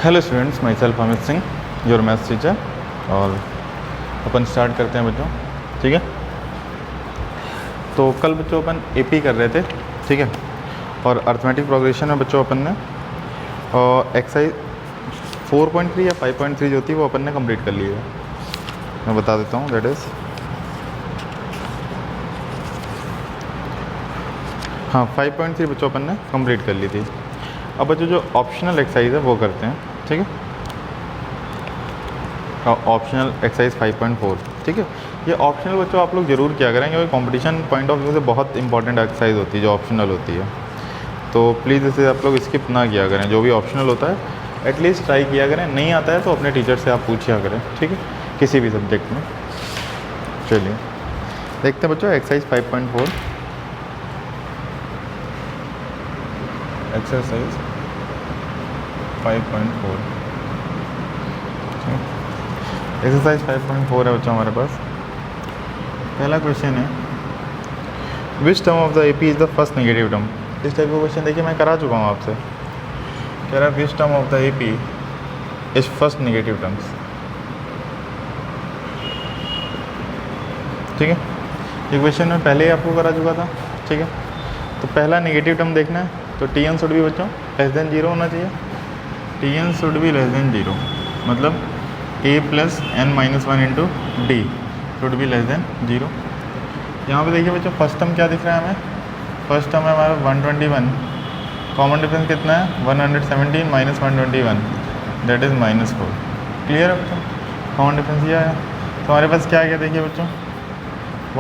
Hello students, my self Amit Singh, your maths teacher. और अपन start करते हैं बच्चों, ठीक है। तो कल बच्चों अपन एपी कर रहे थे, ठीक है। और अर्थमेटिक प्रोग्रेशन में बच्चों अपन ने एक्सरसाइज 4.3 या 5.3 जो होती है वो अपन ने कंप्लीट कर ली है। मैं बता देता हूँ, दैट इज़ हाँ 5.3 बच्चों अपन ने कंप्लीट कर ली थी। अब बच्चों जो ऑप्शनल एक्सरसाइज है वो करते हैं, ठीक है। ऑप्शनल एक्सरसाइज 5.4, ठीक है। ये ऑप्शनल बच्चों आप लोग ज़रूर किया करें, क्योंकि कंपटीशन पॉइंट ऑफ व्यू से बहुत इंपॉर्टेंट एक्सरसाइज होती है जो ऑप्शनल होती है। तो प्लीज़ इसे आप लोग स्किप ना किया करें। जो भी ऑप्शनल होता है एटलीस्ट ट्राई किया करें, नहीं आता है तो अपने टीचर से आप पूछा करें, ठीक है, किसी भी सब्जेक्ट में। चलिए देखते हैं बच्चों एक्सरसाइज 5.4। एक्सरसाइज 5.4, एक्सरसाइज 5.4 है बच्चों हमारे पास। पहला क्वेश्चन है, which term of the AP is the first negative term. इस टाइप का क्वेश्चन देखिए मैं करा चुका हूँ आपसे। कह रहा है which term of the AP is first negative terms, ठीक है। ये क्वेश्चन मैं पहले ही आपको करा चुका था, ठीक है। तो पहला नेगेटिव टर्म देखना है तो टी एन शुड भी बच्चों लेस देन 0 होना चाहिए। T N should be less than 0, मतलब a plus n minus 1 into d should be less than 0। यहाँ पे देखिए बच्चों फर्स्ट टर्म क्या दिख रहा है हमें। फर्स्ट टर्म है हमारा 121, कॉमन डिफरेंस कितना है 117 माइनस 121, दैट इज़ -4। क्लियर है बच्चों, कॉमन डिफरेंस ये आया। तो हमारे पास क्या गया देखिए बच्चों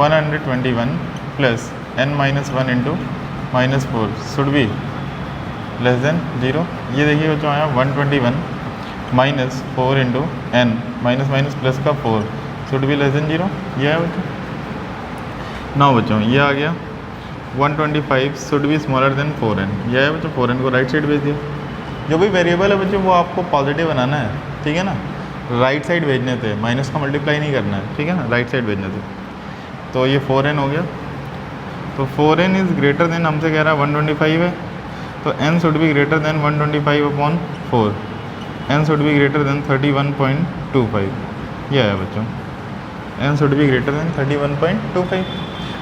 121 plus n minus 1 into -4 should be less than 0। ये देखिए बच्चों आया 121 minus 4 into n minus minus plus का 4 शुड भी लेस देन 0। ये है बच्चों। नाउ बच्चों ये आ गया 125 शुड भी स्मॉलर देन 4n। यह है बच्चों 4n को राइट साइड भेज दिया। जो भी वेरिएबल है बच्चों वो आपको पॉजिटिव बनाना है, ठीक है ना। राइट साइड भेजने थे, माइनस का मल्टीप्लाई नहीं करना है, ठीक है ना, राइट साइड भेजने थे। तो ये 4n हो गया। तो 4n इज़ ग्रेटर देन, हमसे कह रहा है 125 है, तो n should be greater than 125 upon 4, n should be greater than 31.25। यह है बच्चों n should be greater than 31.25।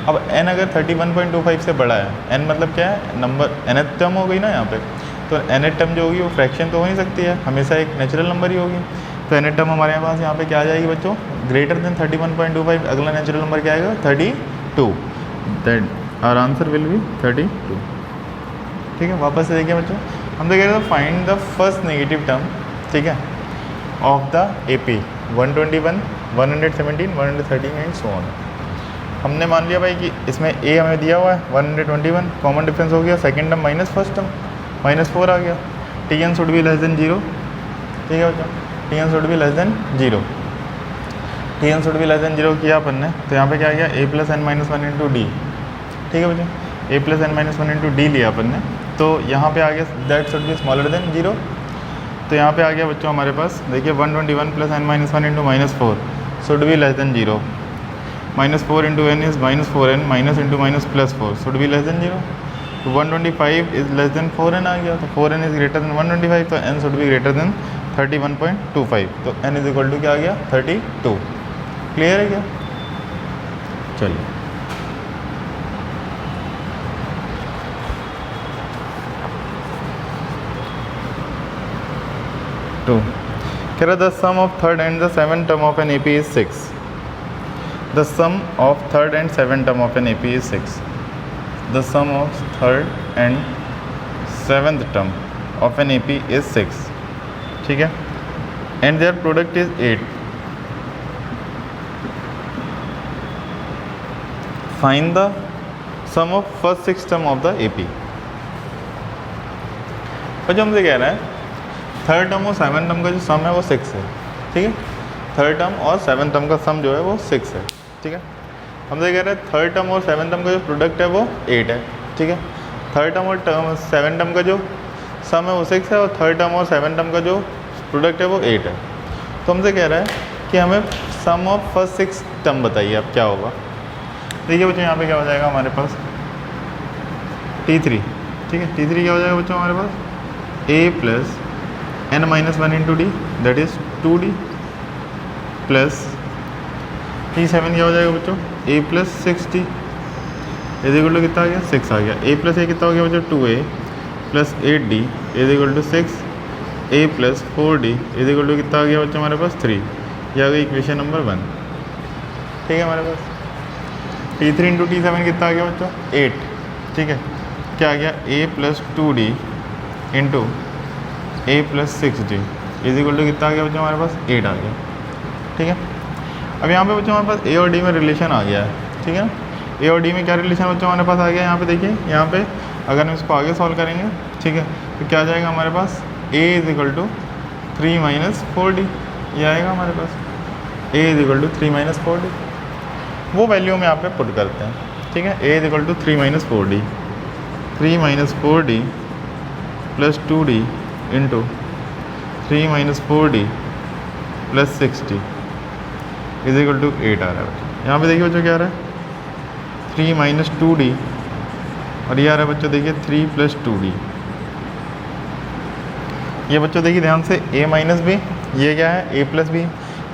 अब n अगर 31.25 से बड़ा है, n मतलब क्या है, नंबर nth टर्म हो गई ना यहाँ पे। तो nth टर्म जो होगी वो फ्रैक्शन तो हो नहीं सकती है, हमेशा एक नेचुरल नंबर ही होगी। तो nth टर्म हमारे पास यहाँ पे क्या आ जाएगी बच्चों, ग्रेटर देन 31.25। अगला नेचुरल नंबर क्या आएगा 32, that our answer will be 32, ठीक है। वापस से देखिए बच्चों, हम तो कह रहे थे find the first negative term, ठीक है, of the AP 121, 117, 113 and so on. हमने मान लिया भाई कि इसमें a हमें दिया हुआ है 121, कॉमन डिफरेंस हो गया, second term minus first term -4 आ गया। T N should be less than 0, ठीक है बच्चों, T N should be less than 0। T N should be less than 0 किया अपन ने, तो यहाँ पे क्या आ गया a plus n minus 1 into d, ठीक है बच्चों, a plus n minus 1 into d लिया अपन ने। तो यहाँ पे आ गया that should be smaller than 0। तो यहाँ पे आ गया बच्चों हमारे पास देखिए 121 plus n minus 1 into -4 should be less than 0। -4 into n is -4n, minus into minus plus 4 should be less than 0। तो 125 इज़ लेस देन 4n आ गया, तो 4n इज़ ग्रेटर देन 125, तो n should be greater than 31.25। तो n is equal to क्या आ गया 32। Clear है क्या? चलिए कह रहा the sum of third and the seventh term of an AP is 6। The sum of third and seventh term of an AP is 6. The sum of third and seventh term of an AP is 6. ठीक है, and their product is 8. Find the sum of first 6 term of the AP. और जो हमसे कह रहा है third term और seven term का जो सम है वो 6 है, ठीक है। थर्ड टर्म और सेवन टर्म का सम जो है वो 6 है, ठीक है। हमसे कह रहे हैं थर्ड टर्म और सेवन टर्म का जो प्रोडक्ट है वो 8 है, ठीक है। थर्ड टर्म और सेवन टर्म का जो सम है वो 6 है, और थर्ड टर्म और सेवन टर्म का जो प्रोडक्ट है वो 8 है। तो हमसे कह रहा है कि हमें सम ऑफ फर्स्ट 6 टर्म बताइए अब क्या होगा। देखिए बच्चों यहाँ पे क्या हो जाएगा हमारे पास T3, ठीक है। T3 क्या हो जाएगा बच्चों हमारे पास a plus n minus one into d that is 2d plus T7 क्या हो जाएगा बच्चों a plus 6d is equal to कितना आ गया 6 आ गया। a प्लस a कितना हो गया बच्चों 2a plus 8d is equal to 6 a plus 4d is equal to कितना आ गया बच्चों हमारे पास 3। ये आ गई इक्वेशन नंबर 1। ठीक है हमारे पास T3 इंटू T7 कितना आ गया बच्चों 8। ठीक है क्या आ गया a plus 2d into a plus 6d is equal to कितना आ गया बच्चों हमारे पास 8 आ गया। ठीक है अब यहाँ पे बच्चों हमारे पास a और d में रिलेशन आ गया है। ठीक है a और d में क्या रिलेशन बच्चों हमारे पास आ गया यहाँ पे देखिए यहाँ पे अगर हम इसको आगे सॉल्व करेंगे ठीक है तो क्या आ जाएगा हमारे पास a is equal to 3 minus 4d ये आएगा हमारे पास a is equal to 3 minus 4d वो वैल्यू में यहाँ पे पुट करते हैं। ठीक है a is equal to 3 minus 4d 3 minus 4d plus 2d into 3 minus 4d plus 6d is equal to 8 आ रहा है बच्चों। यहाँ पे देखिए बच्चों क्या आ रहा है 3 माइनस 2d और ये आ रहा है बच्चों देखिए 3 प्लस 2d। ये बच्चों देखिए ध्यान से a माइनस बी ये क्या है a plus B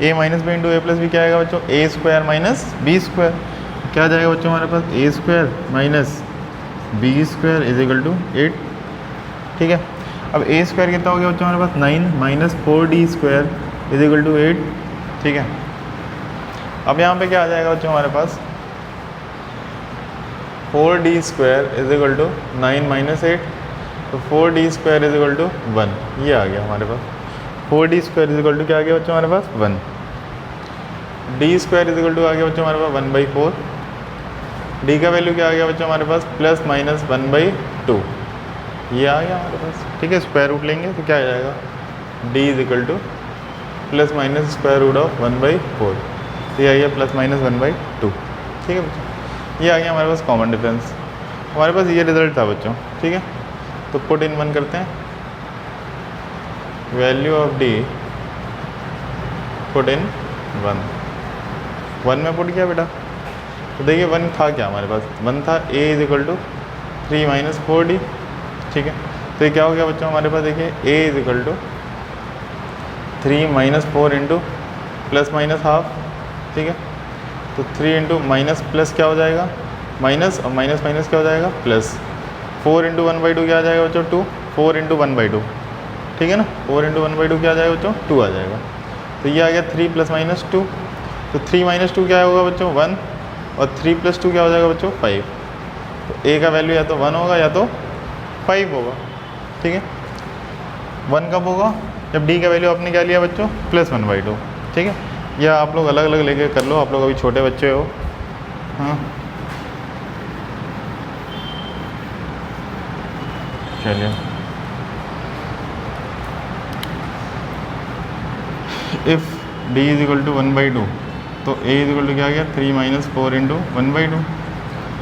a minus B into A plus B क्या आएगा बच्चों a square minus B square क्या जाएगा बच्चों हमारे पास a square minus B square is equal to 8। ठीक है अब a स्क्वायर कितना हो गया बच्चों हमारे पास 9 minus 4d square is equal to 8। ठीक है अब यहाँ पे क्या आ जाएगा बच्चों हमारे पास 4d square is equal to 9 minus 8 तो 4d square is equal to 1 ये आ गया हमारे पास 4d square is equal to क्या आ गया बच्चों हमारे पास 1 d square is equal to आ गया बच्चों हमारे पास 1/4 d का वैल्यू क्या आ गया बच्चों हमारे पास प्लस माइनस 1/2 ये आ गया हमारे पास। ठीक है स्क्वायर रूट लेंगे तो क्या आ जाएगा d is equal to plus minus square root of 1/4 तो ये आ गया प्लस माइनस 1/2। ठीक है बच्चों ये आ गया हमारे पास कॉमन डिफरेंस हमारे पास ये रिजल्ट था बच्चों। ठीक है तो पुट इन 1 करते हैं value of d put in 1 में पुट किया बेटा तो देखिए 1 था क्या हमारे पास 1 था a is equal to 3 minus 4d। ठीक है तो ये क्या हो गया बच्चों हमारे पास देखिए a is equal to 3 minus 4 into plus minus half. ठीक है तो 3 इंटू माइनस प्लस क्या हो जाएगा माइनस और माइनस माइनस क्या हो जाएगा प्लस 4 इंटू 1/2 क्या आ जाएगा बच्चों 2 4 इंटू 1/2। ठीक है ना 4 इंटू 1/2 क्या आ जाएगा बच्चों 2 आ जाएगा तो ये आ गया 3 प्लस माइनस 2 तो 3 माइनस 2 क्या होगा बच्चों 1 और 3 प्लस 2 क्या हो जाएगा बच्चों 5 तो a का वैल्यू या तो 1 होगा या तो 5 होगा। ठीक है 1 कब होगा जब d का वैल्यू आपने क्या लिया बच्चों प्लस 1/2। ठीक है या आप लोग अलग अलग लेके कर लो आप लोग अभी छोटे बच्चे हो। हाँ चलिए if d is equal to 1/2 तो a इज इक्वल टू क्या आ गया 3 माइनस 4 इंटू 1/2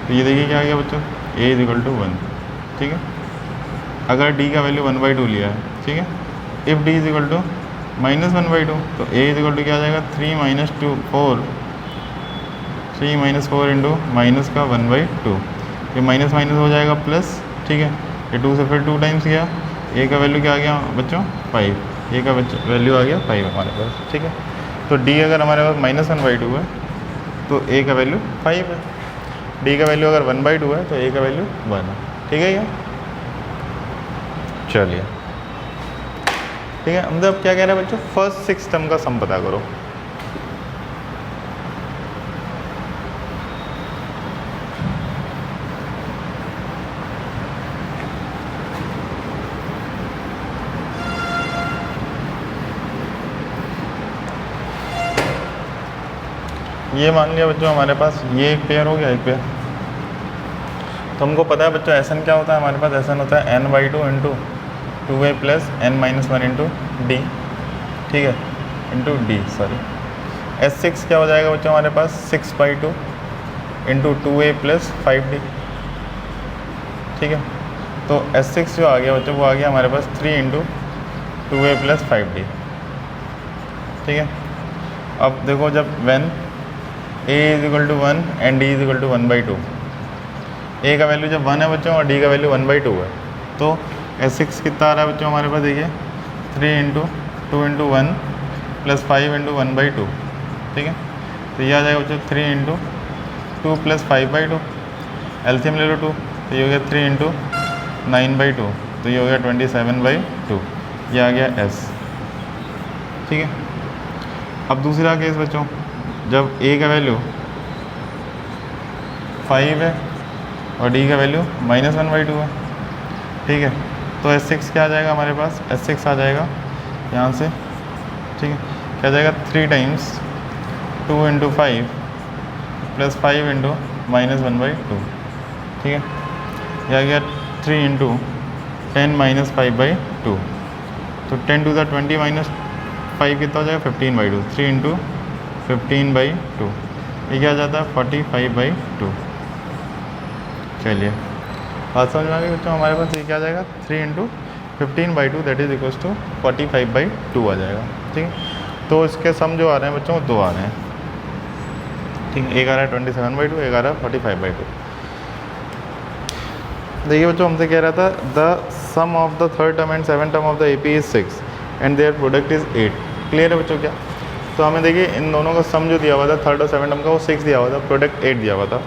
तो ये देखिए क्या आ गया बच्चों a इज इक्वल टू 1। ठीक है अगर d का वैल्यू 1/2 लिया है। ठीक है if d is equal to minus 1/2 तो a इज इक्वल टू क्या आ जाएगा 3 माइनस 3 माइनस 4 इंटू माइनस का 1/2 ये माइनस माइनस हो जाएगा प्लस। ठीक है ये 2 से फिर 2 टाइम्स गया a का वैल्यू क्या आ गया बच्चों 5 a का वैल्यू आ गया 5 हमारे पास। ठीक है तो d अगर हमारे पास माइनस 1/2 है तो a का वैल्यू 5 है d का वैल्यू अगर 1/2 है तो a का वैल्यू 1 है। ठीक है क्या चलिए ठीक है हम अब क्या कह रहे हैं बच्चों फर्स्ट 6 टर्म का सम पता करो। ये मान लिया बच्चों हमारे पास ये एक पेयर हो गया एक पेयर तो हमको पता है बच्चों एस एन क्या होता है हमारे पास एस एन होता है n/2 into 2a plus n-1 into d. ठीक है इंटू डी सॉरी S6 क्या हो जाएगा बच्चों हमारे पास 6/2 इंटू 2a प्लस 5d। ठीक है तो S6 जो आ गया बच्चों वो आ गया हमारे पास 3 इंटू 2a प्लस 5d। ठीक है अब देखो जब when a is equal to 1 and d is equal to 1/2 a का वैल्यू जब 1 है बच्चों और d का वैल्यू 1/2 है तो S6 कितना आ रहा है बच्चों हमारे पास देखिए 3 इंटू 2 इंटू 1 प्लस 5 इंटू 1/2, ठीक है। तो ये आ जाएगा बच्चों 3 इंटू 2 प्लस 5/2, एलसीएम ले लो 2, तो ये हो गया 3 इंटू 9/2, तो ये हो गया 27/2, ये आ गया एस, ठीक है। अब दूसरा केस बच्चों, जब ए का वैल्यू 5 है और डी का वैल्यू -1/2 है, ठीक है। तो S6 क्या आ जाएगा हमारे पास, S6 आ जाएगा यहाँ से, ठीक है। क्या आ जाएगा 3 टाइम्स 2 इंटू 5 प्लस 5 इंटू -1/2, ठीक है। यह आ गया 3 इंटू 10 - 5/2, तो 10 टू द 20 माइनस 5 कितना हो जाएगा 15/2, 3 इंटू 15/2, ये क्या आ जाता है 45/2। चलिए बात समझ में आ गई बच्चों, हमारे पास ये क्या आ जाएगा 3 into 15/2 that is equals to 45/2 आ जाएगा, ठीक है। तो इसके सम जो आ रहे हैं बच्चों वो 2 आ रहे हैं, ठीक है। एक आ रहा है 27/2, एक आ रहा है 45/2। देखिए बच्चों, हमसे कह रहा था the sum of the third term and seven term of the AP is 6 and their product is 8। Clear है बच्चों क्या? तो हमें देखिए इन दोनों का सम जो दिया हुआ था थर्ड और सेवन टर्म का वो 6 दिया हुआ था, प्रोडक्ट 8 दिया हुआ था।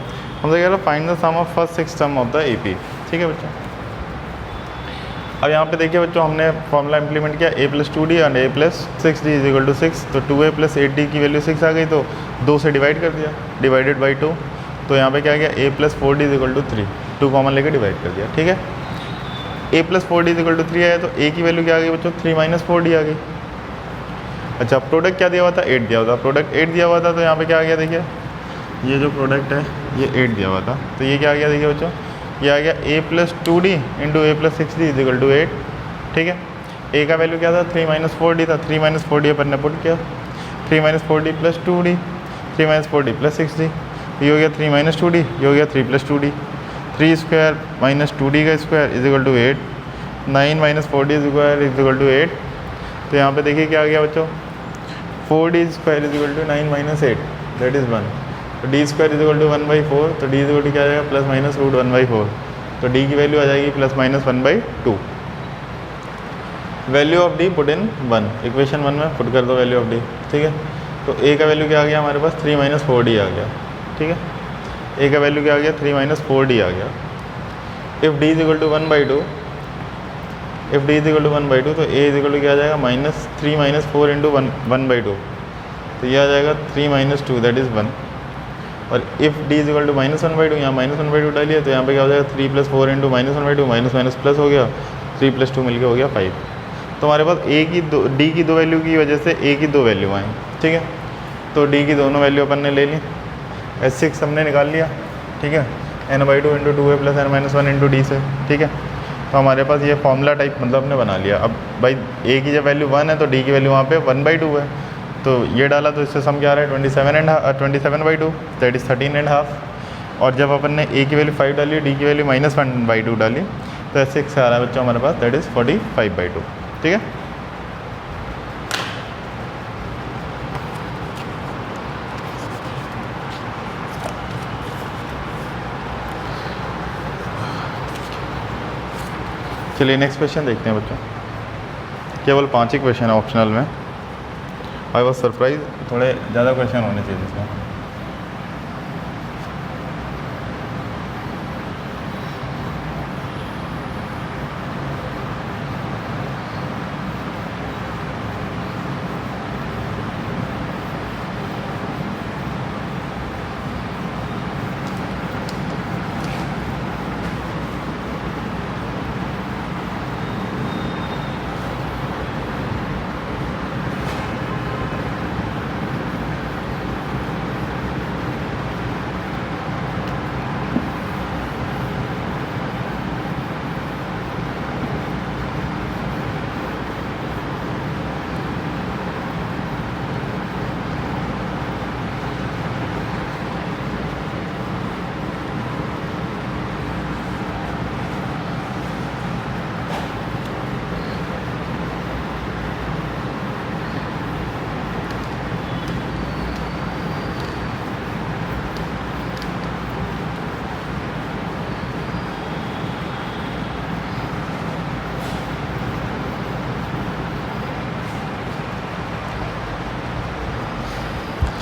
हमसे कह रहा है find the sum of first 6 term of the AP, ठीक है बच्चों। अब यहाँ पे देखिए बच्चों, हमने फॉर्मूला इंप्लीमेंट किया a + 2d and a + 6d = 6, तो 2a + 8d की वैल्यू 6 आ गई, तो 2 से डिवाइड कर दिया, डिवाइडेड बाई 2, तो यहाँ पे क्या गया a + 4d = 3, 2 कॉमन लेकर डिवाइड कर दिया, ठीक है। a + 4d = 3 आया, तो a की वैल्यू क्या आ गई बच्चों 3 - 4d आ गई। अच्छा, प्रोडक्ट क्या दिया हुआ था 8 दिया हुआ था, प्रोडक्ट 8 दिया हुआ था, तो यहाँ पे क्या आ गया देखिए, ये जो प्रोडक्ट है ये 8 दिया हुआ था, तो ये क्या आ गया देखिए बच्चों, ये आ गया a + 2d into a + 6d = 8, ठीक है। a का वैल्यू क्या था 3 - 4d था, 3 - 4d अपन ने पुट किया, 3 - 4d + 2d, 3 - 4d + 6d, ये हो गया 3 - 2d, ये हो गया 3 + 2d, 3 स्क्वायर - 2d का स्क्वायर = 8, 9 - 4d स्क्वायर = 8, तो यहाँ पे देखिए क्या आ गया बच्चों 4d स्क्वायर = 9 - 8 दैट इज़ 1, तो d स्क्वायर = 1/4, तो d क्या आ जाएगा +-√1/4, तो d की वैल्यू आ जाएगी +-1/2। Value of d put in 1, equation 1 में पुट कर दो वैल्यू ऑफ d, ठीक है। तो a का वैल्यू क्या आ गया हमारे पास 3 - 4d आ गया, ठीक है। a का वैल्यू क्या आ गया 3 - 4d आ गया। इफ़ d = 1/2, इफ़ d = 1/2, तो a क्या आ जाएगा -3 - 4 इंटू 1/2, तो ये आ जाएगा 3 - 2 दैट इज़ 1, और इफ़ d = -1/2, यहाँ -1/2 डालिए, तो यहाँ पे क्या हो जाएगा 3 + 4 इंटू -1/2, माइनस प्लस हो गया, 3 + 2 मिलके हो गया 5। तो हमारे पास d की 2 वैल्यू की वजह से a की 2 वैल्यू आए, ठीक है। तो d की दोनों वैल्यू अपन ने ले ली, S6 हमने निकाल लिया, ठीक है, n/2 into 2a + n - 1 into d से, ठीक है। तो हमारे पास ये फॉर्मूला टाइप मतलब हमने बना लिया। अब भाई a की जब वैल्यू 1 है तो d की वैल्यू वहाँ पे 1/2 है, तो ये डाला तो इससे सम क्या आ रहा है 27/2 दैट इज़ 13.5, और जब अपन ने a की वैल्यू 5 डाली, d की वैल्यू -1/2 डाली, तो S6 से आ रहा है बच्चों हमारे पास दैट इज़ 45/2, ठीक है। चलिए नेक्स्ट क्वेश्चन देखते हैं बच्चों, केवल 5 ही क्वेश्चन है ऑप्शनल में। आई वॉज सरप्राइज, थोड़े ज़्यादा क्वेश्चन होने चाहिए इसमें।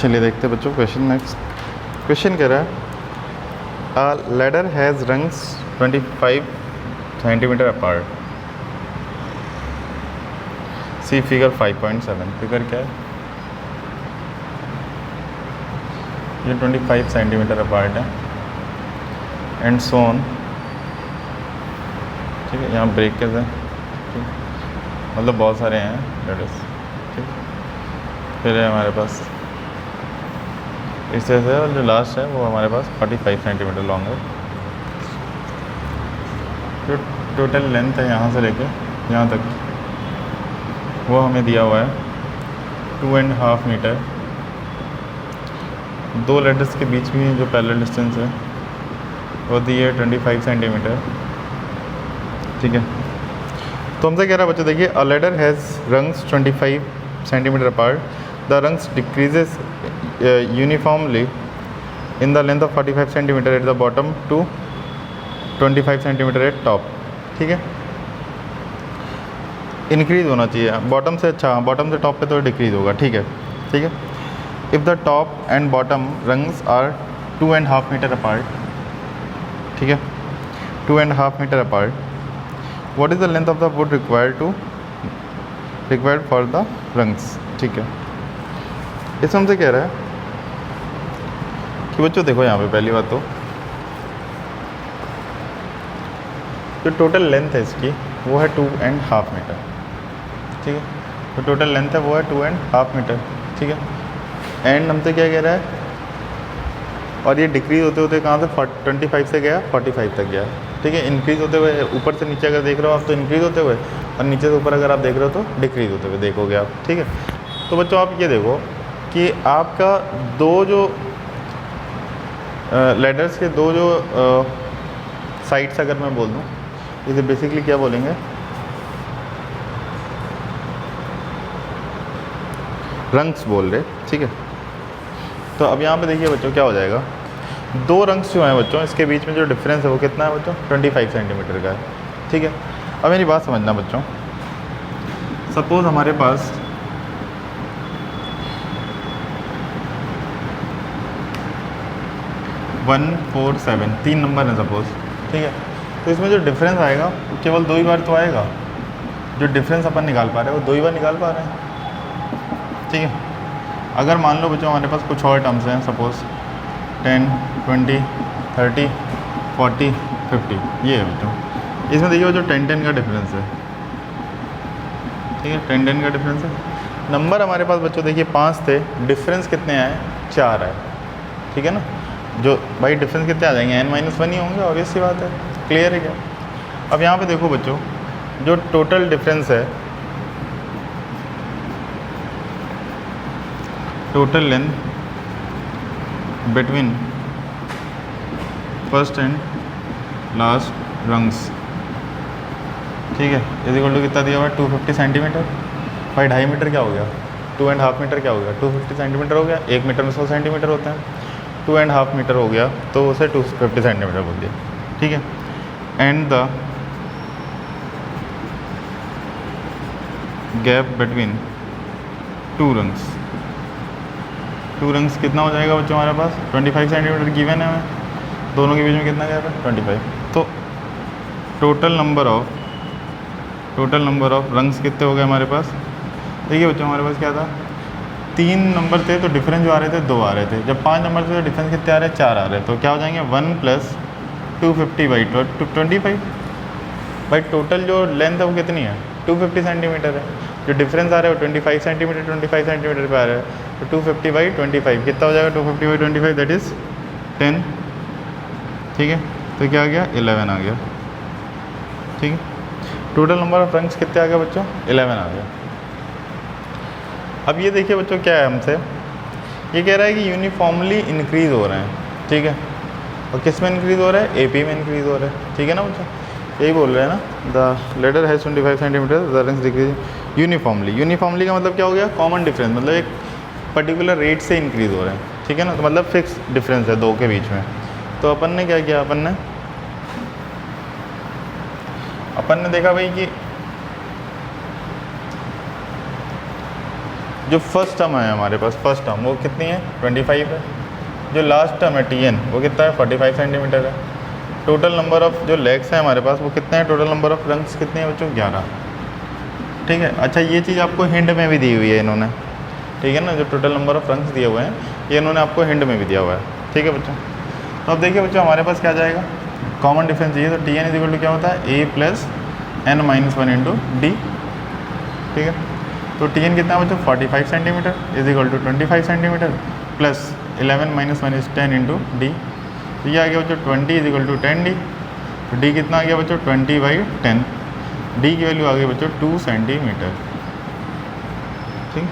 चलिए देखते हैं बच्चों क्वेश्चन। नेक्स्ट क्वेश्चन कह रहा है a ladder has rungs 25 centimetre apart. See figure 5.7। Figure क्या है? ये 25 सेंटीमीटर अपार्ट है एंड सोन, ठीक है। यहाँ ब्रेक कर दें, ठीक, मतलब बहुत सारे हैं लेडर्स, ठीक। फिर है हमारे पास इस तरह से, और जो लास्ट है वो हमारे पास 45 सेंटीमीटर लॉन्ग है। जो टोटल लेंथ है यहाँ से लेके यहाँ तक वो हमें दिया हुआ है 2.5 मीटर। दो लेटर्स के बीच में जो पैरेलल डिस्टेंस है वो दी है 25 सेंटीमीटर, ठीक है। तो हमसे कह रहा है बच्चों, देखिए a ladder has rungs 25 centimetre apart, the rungs decreases uniformly in the length of 45 centimetre at the bottom to 25 centimetre at top, ठीक है। इंक्रीज़ होना चाहिए बॉटम से, अच्छा बॉटम से टॉप पे तो डिक्रीज़ होगा, ठीक है, ठीक है। If the top and bottom rungs are 2.5 metre apart, ठीक है, 2.5 metre apart, what is the length of the wood required for the rungs, ठीक है। इसमें हमसे कह रहा है कि बच्चों देखो यहाँ पे पहली बात तो जो टोटल लेंथ है इसकी वो है 2.5 मीटर, ठीक है। तो टोटल लेंथ है वो है 2.5 मीटर, ठीक है। एंड हमसे क्या कह रहा है, और ये डिक्रीज़ होते होते कहाँ से 25 से गया 45 तक गया, ठीक है। इंक्रीज़ होते हुए ऊपर से नीचे अगर देख रहे हो आप तो इंक्रीज़ होते हुए, और नीचे से ऊपर अगर आप देख रहे हो तो डिक्रीज़ होते हुए देखोगे आप, ठीक है। तो बच्चों आप ये देखो कि आपका दो जो लेडर्स के दो जो साइड्स अगर मैं बोल दूँ, इसे बेसिकली क्या बोलेंगे, रंग्स बोल रहे, ठीक है। तो अब यहाँ पे देखिए बच्चों क्या हो जाएगा, दो रंग्स जो हैं बच्चों इसके बीच में जो डिफरेंस है वो कितना है बच्चों, 25 सेंटीमीटर का है, ठीक है। अब मेरी बात समझना बच्चों, सपोज़ हमारे पास वन 4 7 3 नंबर है सपोज़, ठीक है। तो इसमें जो डिफरेंस आएगा वो केवल 2 ही बार तो आएगा, जो डिफरेंस अपन निकाल पा रहे हैं वो 2 ही बार निकाल पा रहे हैं, ठीक है। अगर मान लो बच्चों हमारे पास कुछ और टर्म्स हैं, सपोज़ 10 20 30 40 50, ये है बच्चों। इसमें देखिए जो 10 का डिफरेंस है, ठीक है, 10 का डिफरेंस है। नंबर हमारे पास बच्चों देखिए 5 थे, डिफरेंस कितने आए, 4 आए, ठीक है ना। जो भाई डिफरेंस कितने आ जाएंगे, n-1 ही होंगे, ऑब्वियस सी बात है, क्लियर है क्या। अब यहाँ पे देखो बच्चों जो टोटल डिफरेंस है, total length between first and last rungs, ठीक है, इज इक्वल टू कितना दिया हुआ है 250 सेंटीमीटर। भाई 2.5 मीटर क्या हो गया, 2.5 मीटर क्या हो गया, 250 सेंटीमीटर हो गया। 1 मीटर में 100 सेंटीमीटर होते हैं, 2.5 मीटर हो गया तो उसे 250 सेंटीमीटर बोल दिया, ठीक है। And the gap between two rungs कितना हो जाएगा बच्चों हमारे पास, 25 सेंटीमीटर गिवन है हमें, दोनों के बीच में कितना गैप है 25। तो टोटल नंबर ऑफ रंग्स कितने हो गए हमारे पास, देखिए बच्चों हमारे पास क्या था, 3 नंबर थे तो डिफरेंस जो आ रहे थे 2 आ रहे थे, जब 5 नंबर थे तो डिफरेंस कितने आ रहे हैं 4 आ रहे हैं, तो क्या हो जाएंगे 1 + 250/25। भाई टोटल जो लेंथ है वो कितनी है 250 सेंटीमीटर है, जो डिफरेंस आ रहा है वो 25 सेंटीमीटर पे आ रहा है, तो 250/25 कितना हो जाएगा, 250/25 दैट इज़ 10, ठीक है। तो क्या आ गया 11 आ गया, ठीक है। टोटल नंबर ऑफ रंग्स कितने आ गए बच्चों, 11 आ गया। अब ये देखिए बच्चों क्या है हमसे, ये कह रहा है कि यूनिफॉर्मली इंक्रीज़ हो रहे हैं, ठीक है। और किस में इंक्रीज़ हो रहा है, AP में इंक्रीज़ हो रहा है, ठीक है ना बच्चों, यही बोल रहे हैं ना। The ladder has 25 centimetre, the rungs decrease uniformly का मतलब क्या हो गया, कॉमन डिफरेंस, मतलब एक पर्टिकुलर रेट से इंक्रीज़ हो रहे हैं, ठीक है ना। तो मतलब फिक्स डिफरेंस है 2 के बीच में। तो अपन ने क्या किया, अपन ने देखा भाई कि जो फर्स्ट टर्म है हमारे पास, फर्स्ट टर्म वो कितनी है 25 है। जो लास्ट टर्म है Tn वो कितना है 45 सेंटीमीटर है। टोटल नंबर ऑफ जो लेग्स है हमारे पास वो कितने हैं, टोटल नंबर ऑफ रंग्स कितने हैं बच्चों 11, ठीक है। अच्छा ये चीज़ आपको हिंट में भी दी हुई है इन्होंने, ठीक है ना, जो टोटल नंबर ऑफ रंग्स दिए हुए हैं ये इन्होंने आपको हिंट में भी दिया हुआ है, ठीक है बच्चों। तो अब देखिए बच्चों हमारे पास क्या जाएगा, कॉमन डिफरेंस चाहिए, तो Tn इज इक्वल टू क्या होता है a plus n minus 1 into d, ठीक है। तो Tn कितना बच्चों 45 centimetre is equal to 25 centimetre plus 11 minus 1 is 10 into d. तो ये आ गया बच्चों 20 इज इक्वल टू 10 डी। तो डी कितना आ गया बच्चों 20/10। डी की वैल्यू आ गई बच्चों 2 सेंटीमीटर, ठीक।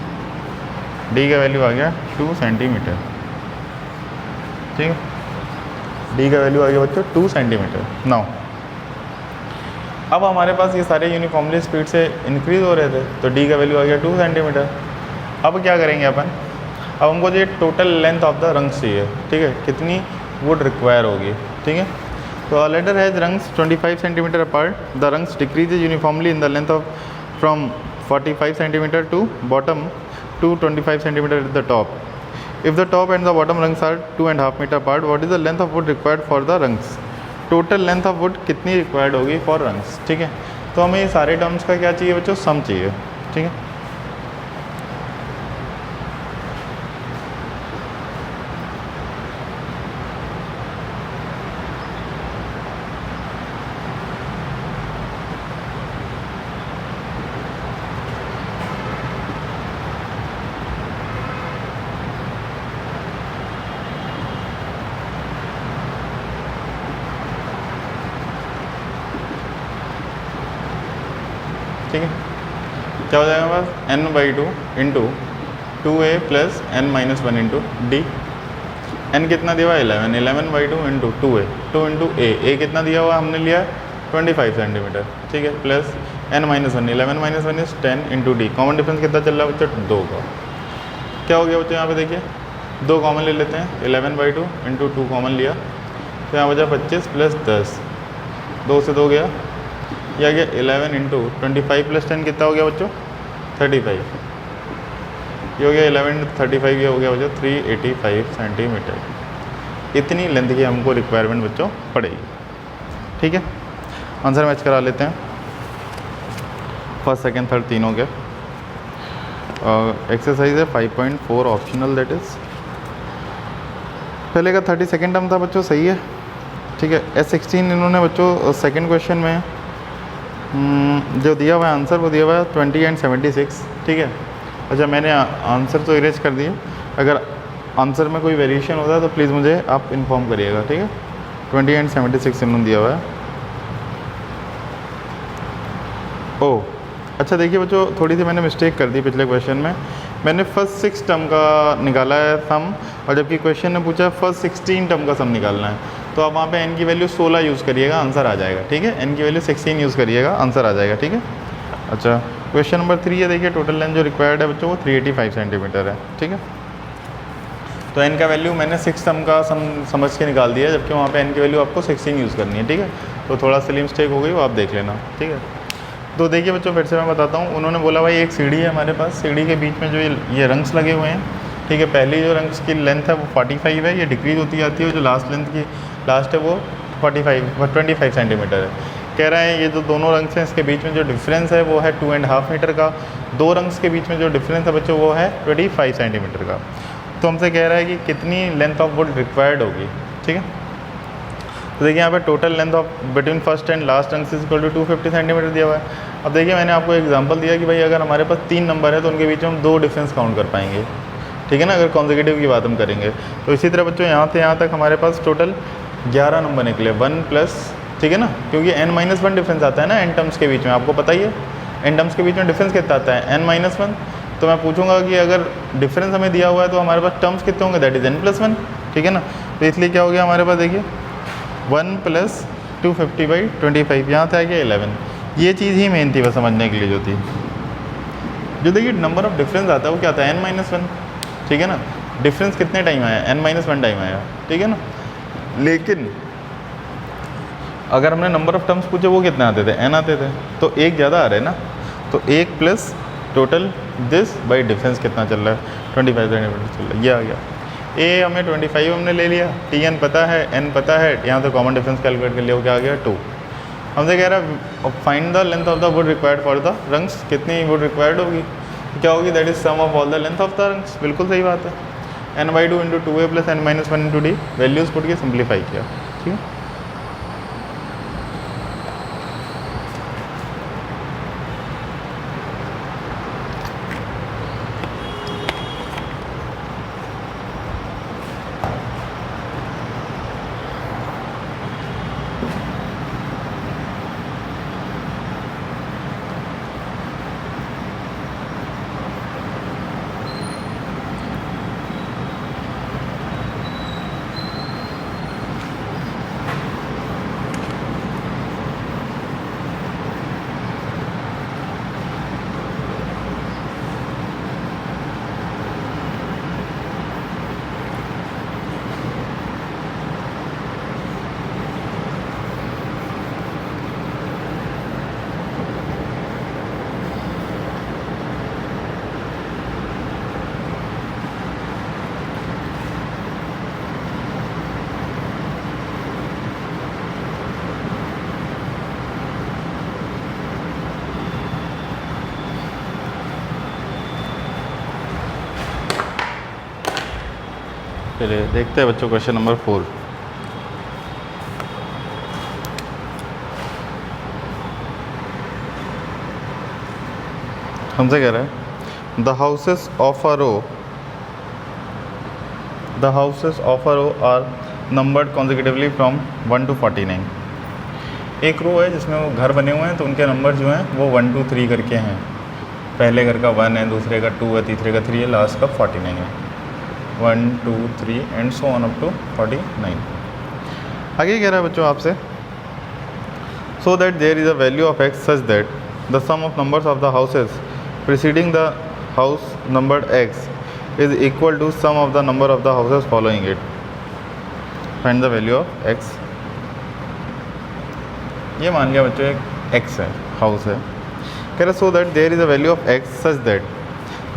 डी का वैल्यू आ गया 2 सेंटीमीटर, ठीक है। डी का वैल्यू आ गया बच्चों 2 सेंटीमीटर। नाउ अब हमारे पास ये सारे यूनिफॉर्मली स्पीड से इंक्रीज़ हो रहे थे, तो डी का वैल्यू आ गया 2 सेंटीमीटर। अब क्या करेंगे अपन, अब हमको जो total length of the rungs चाहिए, ठीक है, कितनी वुड रिक्वायर होगी, ठीक है। तो ladder has rungs 25 centimetre apart, the rungs decreases uniformly in the length of from 45 centimetre to bottom to 25 centimetre at the top. If the top and the bottom rungs are 2.5 meter apart, what is the length of wood required for the rungs? Total length of would कितनी required होगी for rungs, ठीक है। तो हमें ये सारे terms का क्या चाहिए बच्चों, सम चाहिए, ठीक है। ठीक है, क्या हो जाएगा बस n/2 into 2a plus n minus 1 into D. n कितना दिया हुआ है 11, 11/2 इंटू 2a, 2 इंटू a कितना दिया हुआ हमने लिया 25 सेंटीमीटर, ठीक है, plus n minus 1, 11 minus 1 is 10 into D. Common difference कितना चल रहा है बच्चों 2 का। क्या हो गया बच्चों यहाँ पे देखिए 2 कॉमन ले लेते हैं, 11/2 इंटू 2 कॉमन लिया, तो यहाँ बचा 25 प्लस 10, 2 से 2 गया, यह आ गया 11 इंटू 25 प्लस 10 कितना हो गया बच्चों 35। ये हो गया 11 इंटू 35, ये हो गया बच्चों 385 सेंटीमीटर। इतनी लेंथ की हमको रिक्वायरमेंट बच्चों पड़ेगी, ठीक है। आंसर मैच करा लेते हैं, फर्स्ट सेकंड थर्ड तीनों के। एक्सरसाइज है 5.4 ऑप्शनल, दैट इज़ पहले का 32nd टर्म था बच्चों, सही है, ठीक है। S16 इन्होंने बच्चों सेकंड क्वेश्चन में जो दिया हुआ है आंसर वो दिया हुआ है 20 एंड 76, ठीक है। अच्छा मैंने आंसर तो इरेज कर दिए, अगर आंसर में कोई वेरिएशन होता है तो प्लीज़ मुझे आप इन्फॉर्म करिएगा, ठीक है। 20 एंड 76 इन्होंने दिया हुआ है। ओह अच्छा देखिए बच्चों, थोड़ी सी मैंने मिस्टेक कर दी पिछले क्वेश्चन में, मैंने फर्स्ट 6 टर्म का निकाला है सम, और जबकि क्वेश्चन ने पूछा फर्स्ट 16 टर्म का सम निकालना है, तो आप वहाँ पे n की वैल्यू 16 यूज़ करिएगा, आंसर आ जाएगा, ठीक है। n की वैल्यू 16 यूज़ करिएगा, आंसर आ जाएगा, ठीक है। अच्छा क्वेश्चन नंबर 3 है, देखिए टोटल लेंथ जो रिक्वायर्ड है बच्चों वो 385 सेंटीमीटर है, ठीक है। तो n का वैल्यू मैंने 6 टर्म का समझ के निकाल दिया, जबकि वहाँ पे n की वैल्यू आपको 16 यूज़ करनी है, ठीक है। तो थोड़ा सिली मिस्टेक हो गई, वो आप देख लेना, ठीक है। तो देखिए बच्चों फिर से मैं बताता हूँ, उन्होंने बोला भाई एक सीढ़ी है हमारे पास, सीढ़ी के बीच में जो ये रंग्स लगे हुए हैं, ठीक है। पहली जो रंग्स की लेंथ है वो 45 है, ये डिक्रीज़ होती जाती है, जो लास्ट लेंथ की लास्ट है वो 25 सेंटीमीटर है। कह रहा है ये जो दोनों रंग्स हैं इसके बीच में जो डिफरेंस है वो है 2.5 मीटर का, दो रंग्स के बीच में जो डिफरेंस है बच्चों वो है 25 सेंटीमीटर का। तो हमसे कह रहा है कि कितनी लेंथ ऑफ वुड रिक्वायर्ड होगी, ठीक है। तो देखिए यहाँ पे total length of between first and last rungs is equal to 250 centimetre दिया हुआ है। अब देखिए मैंने आपको एग्जांपल दिया कि भाई अगर हमारे पास 3 नंबर है तो उनके बीच में हम 2 डिफरेंस काउंट कर पाएंगे, ठीक है ना, अगर कॉन्जिक्यूटिव की बात हम करेंगे। तो इसी तरह बच्चों यहाँ से यहाँ तक हमारे पास टोटल 11 नंबर निकले, 1 प्लस, ठीक है ना, क्योंकि n-1 डिफरेंस आता है ना n टर्म्स के बीच में, आपको पता ही है n टर्म्स के बीच में डिफरेंस कितना आता है n-1। तो मैं पूछूंगा कि अगर डिफरेंस हमें दिया हुआ है तो हमारे पास टर्म्स कितने होंगे, दैट इज़ n+1, ठीक है ना। तो इसलिए क्या हो गया हमारे पास देखिए 1 प्लस 250/25, यहाँ से आ गया 11। ये चीज़ ही मेन थी बस समझने के लिए जो थी। जो देखिए नंबर ऑफ डिफरेंस आता है वो क्या आता है n-1, ठीक है ना। डिफरेंस कितने टाइम आया, n-1 टाइम आया, ठीक है ना। लेकिन अगर हमने नंबर ऑफ टर्म्स पूछे वो कितने आते थे, n आते थे, तो एक ज़्यादा आ रहे हैं ना, तो 1 plus total this by difference कितना चल रहा है 25 सेंटीमीटर चल रहा है, ये आ गया। ए हमें 25 हमने ले लिया, टी एन पता है, एन पता है, यहाँ तो कॉमन डिफरेंस कैलकुलेट कर लिया, वो क्या आ गया 2। हमसे कह रहा है find the length of the wood required for the rungs, कितनी वुड रिक्वायर्ड होगी, क्या होगी, that is sum of all the length of the rungs. बिल्कुल सही बात है। n/2 into 2a plus n-1 into d, values put के simplify किया, ठीक है। चलिए देखते हैं बच्चों क्वेश्चन नंबर 4। हमसे कह रहा है the houses of a row are numbered consecutively from 1 to 49। एक रो है जिसमें वो घर बने हुए हैं, तो उनके नंबर जो हैं वो 1 2 3 करके हैं। पहले घर का 1 है, दूसरे का 2 है, तीसरे का 3 है, लास्ट का 49 है। 1 2 3 and so on up to 49। आगे कह रहा है बच्चों आपसे so that there is a value of x such that the sum of numbers of the houses preceding the house numbered x is equal to sum of the number of the houses following it. Find the value of x. ये मान लिया बच्चों एक x है, house है। कह रहा so that there is a value of x such that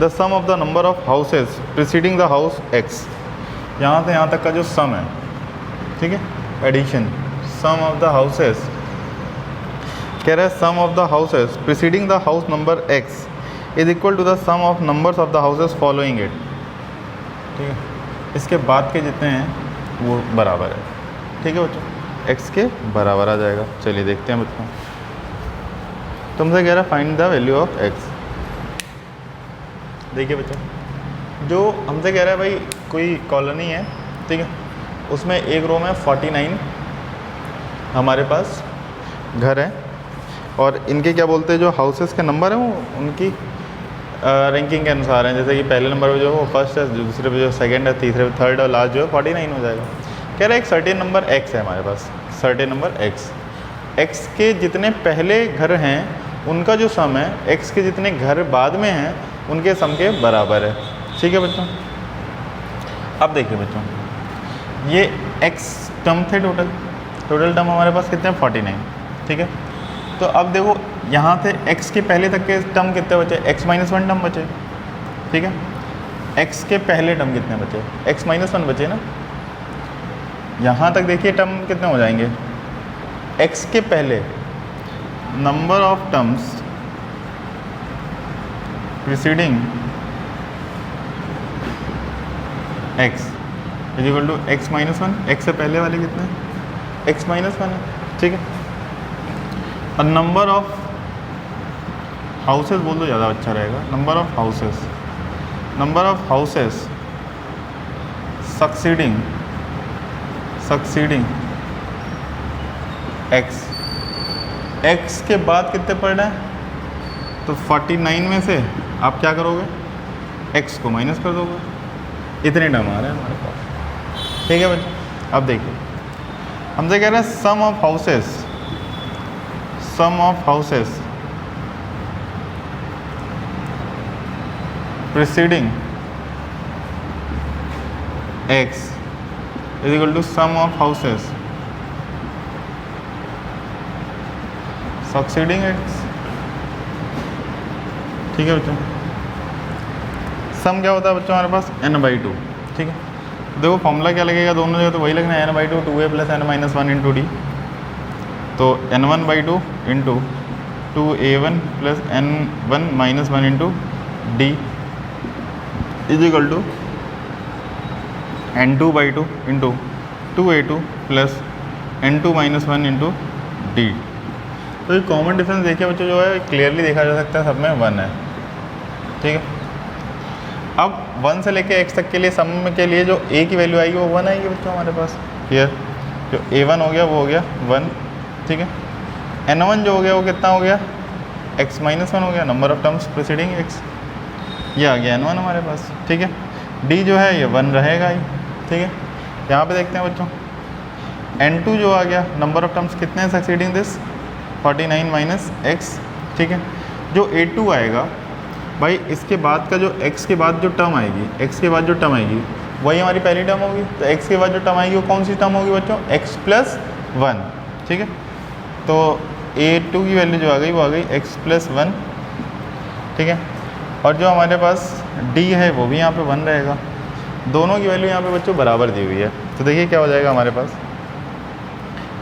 the sum of the number of houses preceding the house x. यहाँ से यहाँ तक का जो सम है, ठीक है, addition, sum of the houses, कह रहा है sum of the houses preceding the house number x is equal to the sum of numbers of the houses following it. ठीक है, इसके बाद के जितने हैं वो बराबर है, ठीक है बच्चों, एक्स के बराबर आ जाएगा। चलिए देखते हैं बच्चों, तुमसे कह रहा है find the value of x. देखिए बच्चों, जो हमसे कह रहा है भाई कोई कॉलोनी है, ठीक है, उसमें एक रो में 49 हमारे पास घर हैं, और इनके क्या बोलते हैं जो हाउसेस के नंबर हैं वो उनकी रैंकिंग के अनुसार हैं। जैसे कि पहले नंबर पे जो है वो फर्स्ट है, दूसरे पे जो सेकंड है, तीसरे पे थर्ड और लास्ट जो है 49 हो जाएगा। कह रहा है एक सर्टेन नंबर एक्स है हमारे पास, सर्टेन नंबर एक्स के जितने पहले घर हैं उनका जो सम है एक्स के जितने घर बाद में हैं उनके सम के बराबर है। ठीक है बच्चों, अब देखिए बच्चों, ये एक्स टर्म थे, टोटल टर्म हमारे पास कितने हैं 49। ठीक है, तो अब देखो यहाँ से x के पहले तक के टर्म कितने बचे, x-1 टर्म बचे। ठीक है, x के पहले टर्म कितने बचे, x-1 बचे ना। यहाँ तक देखिए टर्म कितने हो जाएंगे, x के पहले number of terms preceding x is equal to x-1। x से पहले वाले कितने, x-1 है। ठीक है, और नंबर ऑफ हाउसेस बोल दो ज़्यादा अच्छा रहेगा, number of houses succeeding x के बाद कितने पड़ रहे हैं, तो 49 में से आप क्या करोगे, एक्स को माइनस कर दोगे, इतने टर्म आ रहे हैं हमारे पास। ठीक है बच्चों, अब देखिए हमसे कह रहे हैं sum of houses preceding x is equal to sum of houses succeeding x। ठीक है बच्चों। सम क्या होता है बच्चों हमारे पास n/2, ठीक है। देखो फॉर्मूला क्या लगेगा दोनों जगह, तो वही लगना है n/2 2a + n - 1 × d। तो n1/2 into 2a1 + n1 - 1 × d is equal to n2/2 into 2a2 + n2 - 1 × d। तो ये कॉमन डिफरेंस देखिए बच्चों जो है क्लियरली देखा जा सकता है, सब में 1 है, ठीक है। अब 1 से लेके x तक के लिए सम के लिए जो a की वैल्यू आएगी वो 1 आएगी बच्चों हमारे पास। क्लियर, जो a1 हो गया वो हो गया 1, ठीक है। n1 जो हो गया वो कितना हो गया, x - 1 हो गया, number of terms preceding x, ये आ गया n1 हमारे पास, ठीक है। d जो है ये 1 रहेगा ही, ठीक है। यहाँ पे देखते हैं बच्चों n2 जो आ गया, नंबर ऑफ टर्म्स कितने हैं सक्सीडिंग दिस, 49 - x, ठीक है। जो a2 आएगा भाई इसके बाद का जो x के बाद जो टर्म आएगी, x के बाद जो टर्म आएगी वही हमारी पहली टर्म होगी। तो x के बाद जो टर्म आएगी वो कौन सी टर्म होगी बच्चों, x + 1, ठीक है। तो a2 की वैल्यू जो आ गई वो आ गई x + 1, ठीक है। और जो हमारे पास d है वो भी यहाँ पे 1 रहेगा। दोनों की वैल्यू यहाँ पे बच्चों बराबर दी हुई है। तो देखिए क्या हो जाएगा हमारे पास,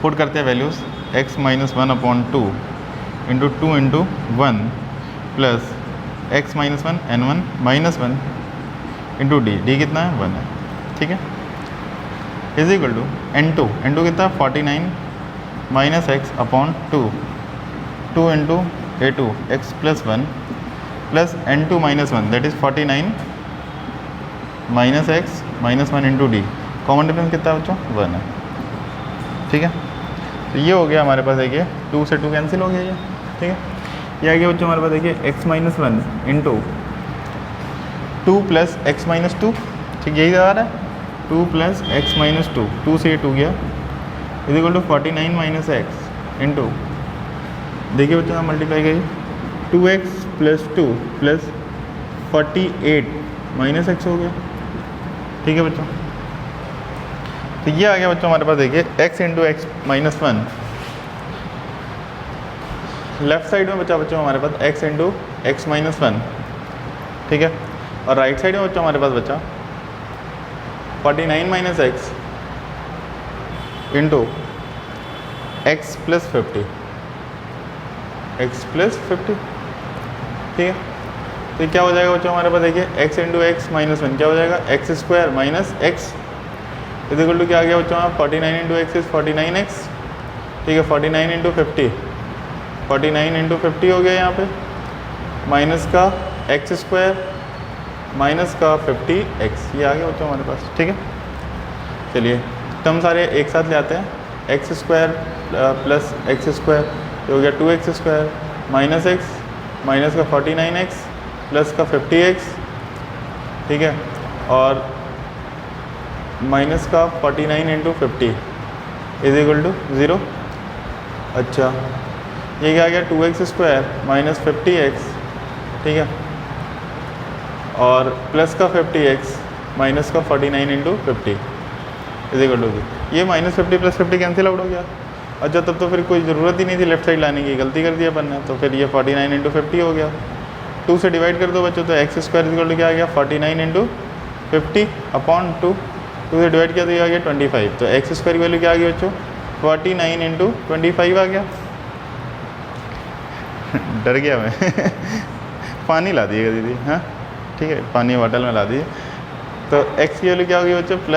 पुट करते हैं values, x - 1/2 into 2 × 1 plus x - 1 n1 - 1 into d कितना है 1 है, ठीक है। इज इक्वल टू n2 कितना 49 - x upon 2 × a2 x + 1 plus n2 - 1 that is 49 - x - 1 into d। Common difference कितना है बच्चों 1 है, ठीक है। तो ये हो गया हमारे पास, देखिए 2 से 2 कैंसिल हो गया ये, ठीक है। ये आ गया बच्चों हमारे पास, देखिए x - 1 इंटू 2 + x - 2, ठीक यही आ रहा है, 2 + x - 2, 2 से 2 गया, is equal to 49 - x into, देखिए बच्चों यहाँ मल्टीप्लाई करिए 2x + 2 + 48 - x हो गया, ठीक है बच्चों। तो ये आ गया बच्चों हमारे पास, देखिए x into x - 1, left side में बचा बच्चों हमारे पास x इंटू x - 1, ठीक है। और राइट साइड में बच्चों हमारे पास बचा 49 - x इंटू x + 50, x + 50, ठीक है। तो क्या हो जाएगा बच्चों हमारे पास, देखिए x इंटू x - 1 क्या हो जाएगा, x² - x is equal to क्या आ गया बच्चों, 49 इंटू x इज़ 49x, ठीक है। 49 इंटू 50, 49 इंटू 50 हो गया यहाँ पे, माइनस का x² माइनस का 50x, ये आ गया बच्चों हमारे पास, ठीक है। चलिए टर्म सारे एक साथ ले आते हैं, x² प्लस x² ये हो गया 2x² माइनस x माइनस का 49x प्लस का 50x, ठीक है। और माइनस का 49 इंटू 50 इज इक्वल टू 0। अच्छा ये क्या आ गया 2x² माइनस 50x, ठीक है। और प्लस का 50x माइनस का 49 इंटू 50 इज इक्वल टू, ये -50 + 50 कैंसिल आउट हो गया। अच्छा तब तो फिर कोई ज़रूरत ही नहीं थी लेफ्ट साइड लाने की, गलती कर दिया अपन ने। तो फिर ये 49 इंटू 50 हो गया, 2 से डिवाइड कर दो बच्चों, तो x² इज इक्वल टू क्या आ गया 49 इंटू 50 अपॉन 2, 2 से डिवाइड किया तो ये आ गया 25। तो x² की वैल्यू क्या आ गई बच्चों 49 इंटू 25 आ गया। डर गया मैं पानी ला दिएगा दीदी, हाँ ठीक है, पानी बॉटल में ला दिए। तो x की वैल्यू क्या होगी बच्चों +-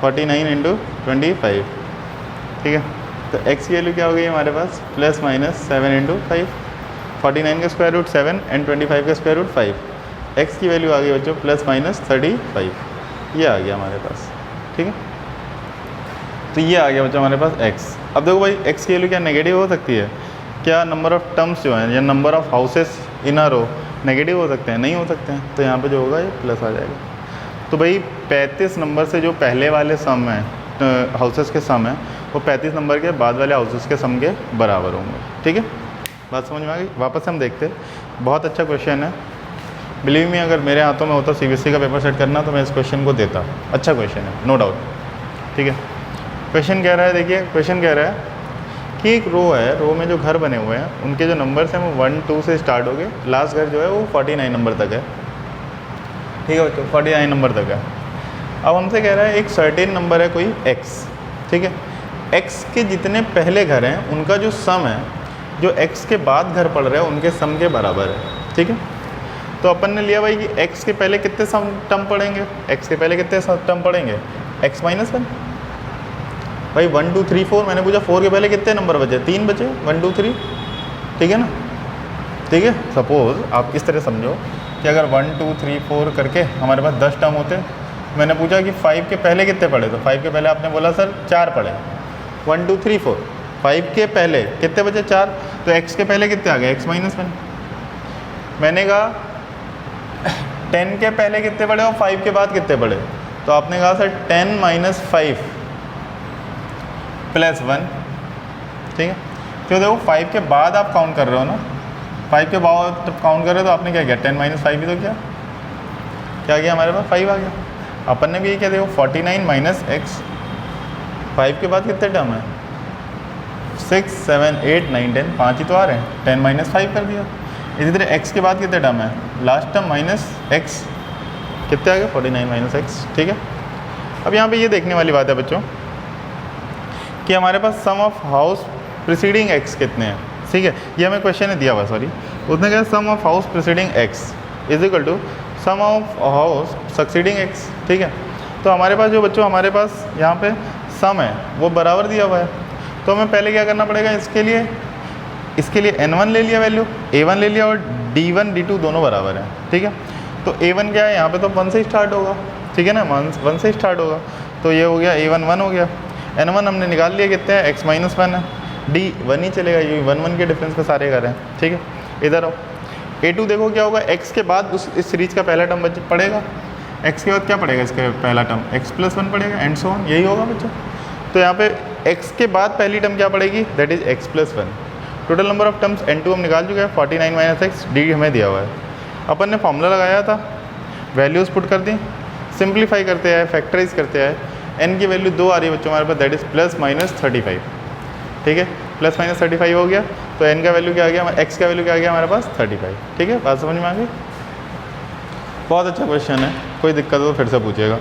√49 इंटू 25, ठीक है। तो x की वैल्यू क्या हो गई हमारे पास +- 7 इंटू 5, 49 का स्क्वायर रूट 7 एंड 25 का स्क्वायर रूट 5। x की वैल्यू आ गई बच्चों +-35, ये आ गया हमारे पास, ठीक है। तो ये आ गया बच्चों हमारे पास x। अब देखो भाई x की वैल्यू क्या नेगेटिव हो सकती है क्या, नंबर ऑफ़ टर्म्स जो हैं या number of houses in a row negative हो सकते हैं, नहीं हो सकते हैं। तो यहाँ पे जो होगा ये प्लस आ जाएगा। तो भाई 35 नंबर से जो पहले वाले सम हैं हाउसेस के सम हैं वो 35 नंबर के बाद वाले हाउसेस के सम के बराबर होंगे, ठीक है। बात समझ में आ गई। वापस हम देखते हैं, बहुत अच्छा क्वेश्चन है, बिलीव मी अगर मेरे हाथों में होता CBSE का पेपर सेट करना तो मैं इस क्वेश्चन को देता। अच्छा क्वेश्चन है नो डाउट, ठीक है। क्वेश्चन कह रहा है, देखिए क्वेश्चन कह रहा है कि एक रो है, रो में जो घर बने हुए हैं उनके जो नंबर्स हैं वो 1 2 से स्टार्ट हो गए, लास्ट घर जो है वो 49 नंबर तक है। ठीक है बच्चों, 49 नंबर तक है। अब हमसे कह रहा है एक सर्टेन नंबर है कोई x, ठीक है, x के जितने पहले घर हैं उनका जो सम है, जो x के बाद घर पड़ रहे हैं उनके सम के बराबर है। ठीक है, तो अपन ने लिया भाई कि x के पहले कितने सम टर्म पड़ेंगे, x के पहले कितने टर्म पड़ेंगे, x माइनस 1। भाई 1 2 3 4, मैंने पूछा 4 के पहले कितने नंबर बचे, 3 बचे, 1 2 3, ठीक है ना। ठीक है, सपोज़ आप इस तरह समझो कि अगर 1 2 3 4 करके हमारे पास 10 टर्म होते, मैंने पूछा कि 5 के पहले कितने पढ़े, तो 5 के पहले आपने बोला सर 4 पढ़े, 1 2 3 4, 5 के पहले कितने बचे 4, तो x के पहले कितने आ गए, x माइनस 1। मैंने कहा 10 के पहले कितने पढ़े और 5 के बाद कितने पढ़े, तो आपने कहा सर 10 माइनस 5 प्लस 1। ठीक है, तो देखो 5 के बाद आप काउंट कर रहे हो ना, 5 के बाद जब काउंट कर रहे हो तो आपने क्या किया, 10 माइनस 5 ही तो किया, क्या किया हमारे पास 5 आ गया। अपन ने भी ये किया, देखो 49 माइनस x, 5 के बाद कितने टर्म है, 6 7 8 9 10, 5 ही तो आ रहे हैं, 10 माइनस 5 कर दिया। इसी तरह x के बाद कितने टर्म है, लास्ट टर्म माइनस x, कितने आ गए 49 माइनस x। ठीक है, अब यहाँ पे ये देखने वाली बात है बच्चों कि हमारे पास सम ऑफ हाउस प्रिसीडिंग x कितने हैं। ठीक है, ये हमें क्वेश्चन ने दिया हुआ, सॉरी, उसने कहा sum of house preceding x is equal to sum of house succeeding x। ठीक है, तो हमारे पास जो बच्चों हमारे पास यहाँ पे सम है वो बराबर दिया हुआ है, तो हमें पहले क्या करना पड़ेगा, इसके लिए n1 ले लिया वैल्यू, a1 ले लिया और d1 d2 दोनों बराबर है। ठीक है, तो a1 क्या है यहाँ पे, तो 1 से स्टार्ट होगा, ठीक है ना, 1 से स्टार्ट होगा, तो ये हो गया a1 1 हो गया, n1 हमने निकाल लिया कितने हैं, x माइनस 1 है, d1 ही चलेगा, ये 1 1 के डिफरेंस पे सारे कर रहे हैं। ठीक है, इधर आओ, a2 देखो क्या होगा, x के बाद इस सीरीज का पहला टर्म पड़ेगा, x के बाद क्या पड़ेगा, इसका पहला टर्म x प्लस 1 पड़ेगा, एंड सो ऑन, यही होगा बच्चों। तो यहाँ पे x के बाद पहली टर्म क्या पड़ेगी, that is x plus 1। Total number of terms n2 हम निकाल चुके हैं, 49 माइनस x, d हमें दिया हुआ है। अपन ने फॉर्मूला लगाया था, वैल्यूज़ पुट कर दी, सिंप्लीफाई करते आए, फैक्टराइज करते आए, n की वैल्यू 2 आ रही है बच्चों हमारे पास, दैट इज़ प्लस माइनस 35। ठीक है, प्लस माइनस 35 हो गया, तो n का वैल्यू क्या आ गया, x का वैल्यू क्या आ गया हमारे पास 35। ठीक है, बात समझ में आ गई। बहुत अच्छा क्वेश्चन है, कोई दिक्कत हो तो फिर से पूछिएगा।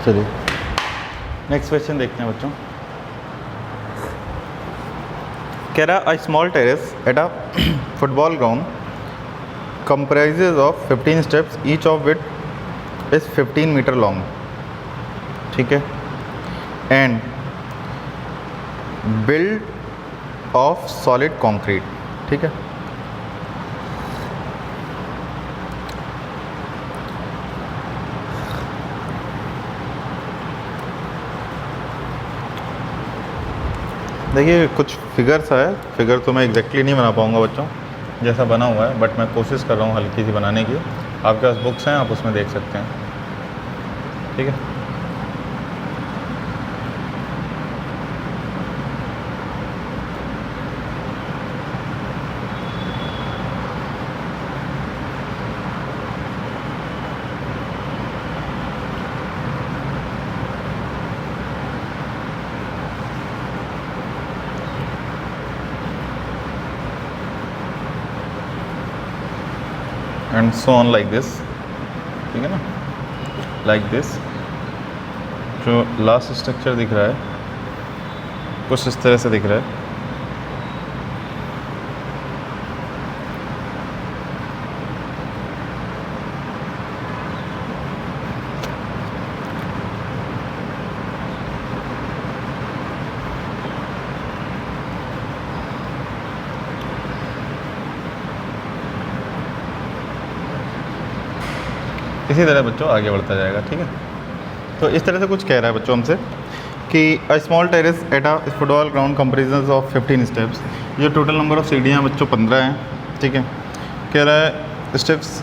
चलिए नेक्स्ट क्वेश्चन देखते हैं बच्चों। कह रहा अ small terrace at a football ground comprises of 15 steps, each of which is 15 meter long, ठीक है, and built of solid concrete, ठीक है। देखिए कुछ फिगर्स है, फिगर तो मैं एग्जैक्टली नहीं बना पाऊँगा बच्चों जैसा बना हुआ है, बट मैं कोशिश कर रहा हूँ हल्की सी बनाने की। आपके पास बुक्स हैं, आप उसमें देख सकते हैं, ठीक है। And so on like this, ठीक है ना, लाइक दिस। जो लास्ट स्ट्रक्चर दिख रहा है कुछ इस तरह से दिख रहा है। इसी तरह बच्चों आगे बढ़ता जाएगा, ठीक है। तो इस तरह से कुछ कह रहा है बच्चों हमसे कि a small terrace at a football ground comparison of 15 steps. जो टोटल नंबर ऑफ सीढ़ियाँ बच्चों 15 हैं, ठीक है। कह रहा है steps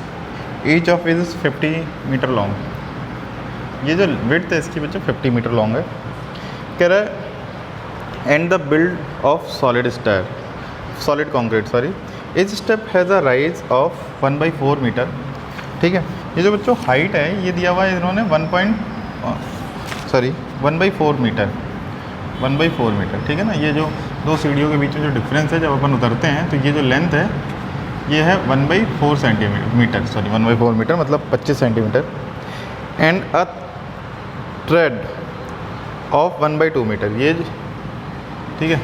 each of is 50 metre long. ये जो विड्थ है इसकी बच्चों 50 मीटर लॉन्ग है। कह रहा है and the build of solid concrete sorry इस step has a rise of 1/4 metre, ठीक है। ये जो बच्चों हाइट है ये दिया हुआ है इन्होंने 1/4 मीटर, 1/4 मीटर, ठीक है ना। ये जो दो सीढ़ियों के बीच में जो डिफरेंस है जब अपन उतरते हैं तो ये जो लेंथ है ये है 1/4 सेंटीमीटर, सॉरी 1/4 मीटर मतलब 25 centimetre. And a tread of 1/2 metre, ये ठीक है।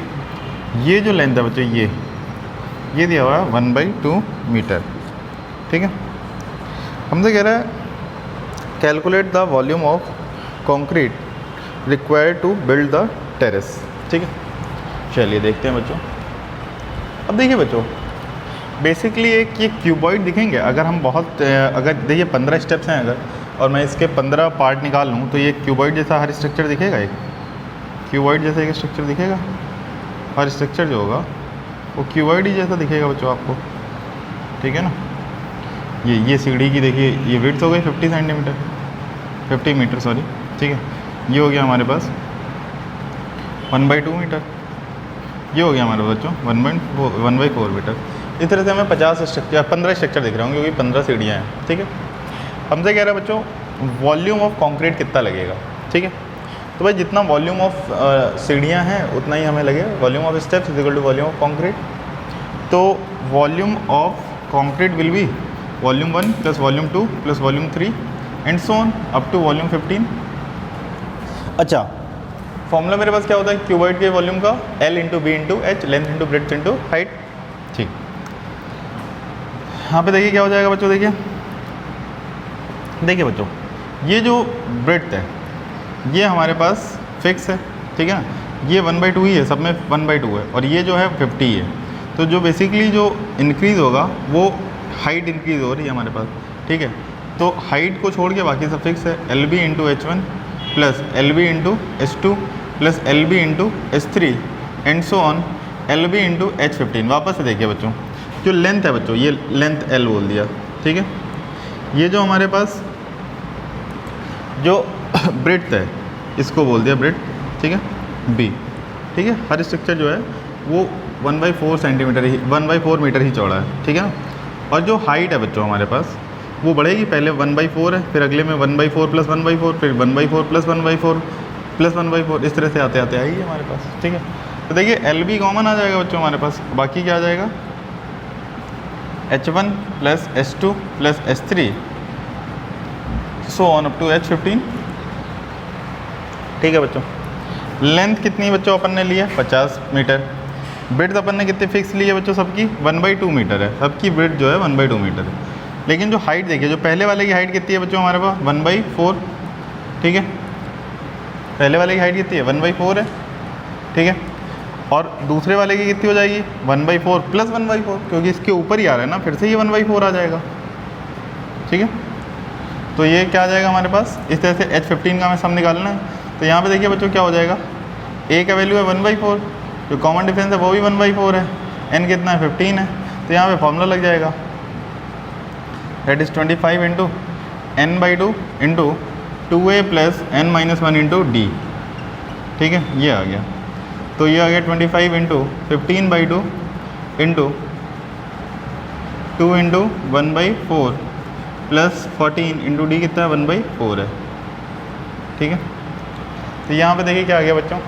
ये जो लेंथ है बच्चों ये दिया हुआ है 1/2 मीटर, ठीक है। हमसे कह रहा है calculate the volume of concrete required to build the terrace, ठीक है। चलिए देखते हैं बच्चों। अब देखिए बच्चों बेसिकली एक ये क्यूबॉइड दिखेंगे अगर हम अगर देखिए 15 स्टेप्स हैं अगर, और मैं इसके 15 पार्ट निकाल लूँ तो ये क्यूबॉइड जैसा हर स्ट्रक्चर दिखेगा, एक क्यूबॉइड जैसा एक स्ट्रक्चर दिखेगा। हर स्ट्रक्चर जो होगा वो क्यूबॉइड ही जैसा दिखेगा बच्चों आपको, ठीक है ना। ये सीढ़ी की देखिए ये विड्थ हो गई 50 मीटर सॉरी, ठीक है। ये हो गया हमारे पास 1/2 मीटर, ये हो गया हमारे बच्चों 1/4 मीटर। इस तरह से हमें 15 स्ट्रक्चर दिख रहे होंगे क्योंकि 15 सीढ़ियाँ हैं, ठीक है। हमसे कह रहा है बच्चों वॉल्यूम ऑफ कंक्रीट कितना लगेगा, ठीक है। तो भाई जितना वॉल्यूम ऑफ सीढ़ियाँ हैं उतना ही हमें लगेगा। Volume of steps is equal to volume of concrete. तो volume of concrete will be volume 1 plus volume 2 plus volume 3 and so on up to volume 15। अच्छा फॉर्मूला मेरे पास क्या होता है क्यूबॉइड के वॉल्यूम का, L into b into h, length into breadth into height, ठीक। यहाँ पे देखिए क्या हो जाएगा बच्चों, देखिए बच्चों ये जो ब्रेड्थ है ये हमारे पास फिक्स है, ठीक है ना। ये 1/2 ही है, सब में 1/2 है, और ये जो है 50 है। तो जो बेसिकली जो इंक्रीज़ होगा वो हाइट इंक्रीज़ हो रही है हमारे पास, ठीक है। तो हाइट को छोड़ के बाकी सब फिक्स है। LB into H1 plus LB into H2 plus LB into H3 and so on LB into H15। वापस से देखिए बच्चों जो लेंथ है बच्चों ये लेंथ L बोल दिया, ठीक है। ये जो हमारे पास जो ब्रेड्थ है इसको बोल दिया ब्रेड्थ, ठीक है, B, ठीक है। हर स्ट्रक्चर जो है वो 1/4 सेंटीमीटर ही 1/4 मीटर ही चौड़ा है, ठीक है ना। और जो हाइट है बच्चों हमारे पास वो बढ़ेगी, पहले 1/4 है, फिर अगले में 1/4 प्लस 1/4, फिर 1/4 प्लस 1/4 प्लस 1/4, इस तरह से आते आते आएगी हमारे पास, ठीक है। तो देखिए LB कॉमन आ जाएगा बच्चों हमारे पास, बाकी क्या आ जाएगा H1 plus H2 plus H3 so on up to H15, ठीक है बच्चों। लेंथ कितनी बच्चों अपन ने लिया 50 मीटर। ब्रेड्थ अपन ने कितनी फिक्स ली है बच्चों सबकी 1/2 मीटर है, सबकी ब्रेड्थ जो है 1/2 मीटर है। लेकिन जो हाइट देखिए जो पहले वाले की हाइट कितनी है बच्चों हमारे पास 1/4, ठीक है। पहले वाले की हाइट कितनी है 1/4 है, ठीक है। और दूसरे वाले की कितनी हो जाएगी 1/4 प्लस 1/4, क्योंकि इसके ऊपर ही आ रहा है ना, फिर से ये 1/4 आ जाएगा, ठीक है। तो ये क्या आ जाएगा हमारे पास, इस तरह से H15 का हमें सम निकालना है। तो यहाँ पे देखिए बच्चों क्या हो जाएगा, A का वैल्यू है 1/4, जो कॉमन डिफरेंस है वो भी 1/4 है, N कितना है 15 है। तो यहाँ पे फॉर्मूला लग जाएगा, that is 25 into N/2 into 2A plus N-1 into D, ठीक है। ये आ गया, तो ये आ गया 25 into 15/2 into 2 into 1/4 plus 14 into D कितना है 1/4 है, ठीक है। तो यहाँ पे देखिए क्या आ गया बच्चों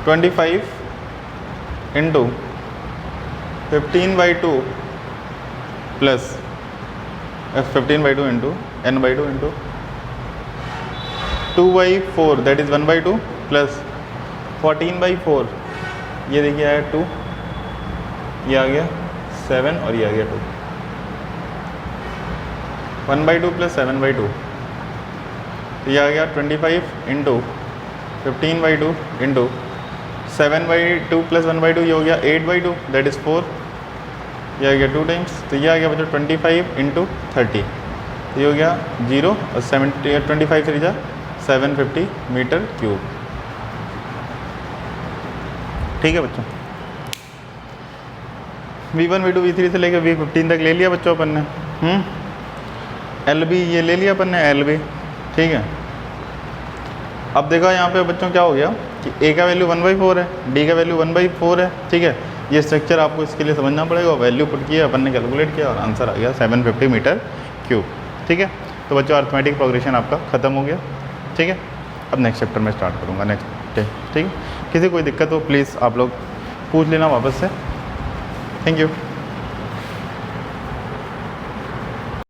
25 into 15/2 plus 15/2 into n/2 into 2/4 that is 1/2 plus 14/4 ये देखिए आया 2, ये आ गया 7 और ये आ गया 2। 1/2 प्लस 7/2 तो ये आ गया 25 इंटू 15/2 इंटू 7/2 प्लस 1/2 ये हो गया 8/2 दैट इज़ 4, ये आ गया 2 टाइम्स। तो ये आ गया बच्चों 25 इंटू 30 तो ये हो गया 0 और 25 3 जा 750 मीटर क्यूब। ठीक है बच्चों, V1 V2 V3 से लेकर V15 तक ले लिया बच्चों अपन ने। LB ये ले लिया अपन ने LB, ठीक है। अब देखो यहाँ पे बच्चों क्या हो गया कि A का वैल्यू 1/4 है, D का वैल्यू 1/4 है, ठीक है। ये स्ट्रक्चर आपको इसके लिए समझना पड़ेगा। वैल्यू पुट किया अपन ने, कैलकुलेट किया और आंसर आ गया 750 मीटर क्यूब, ठीक है। तो बच्चों अर्थमेटिक प्रोग्रेशन आपका ख़त्म हो गया, ठीक है। अब नेक्स्ट चैप्टर में स्टार्ट करूँगा नेक्स्ट डे, ठीक है। किसी कोई दिक्कत हो प्लीज़ आप लोग पूछ लेना वापस से। Thank you.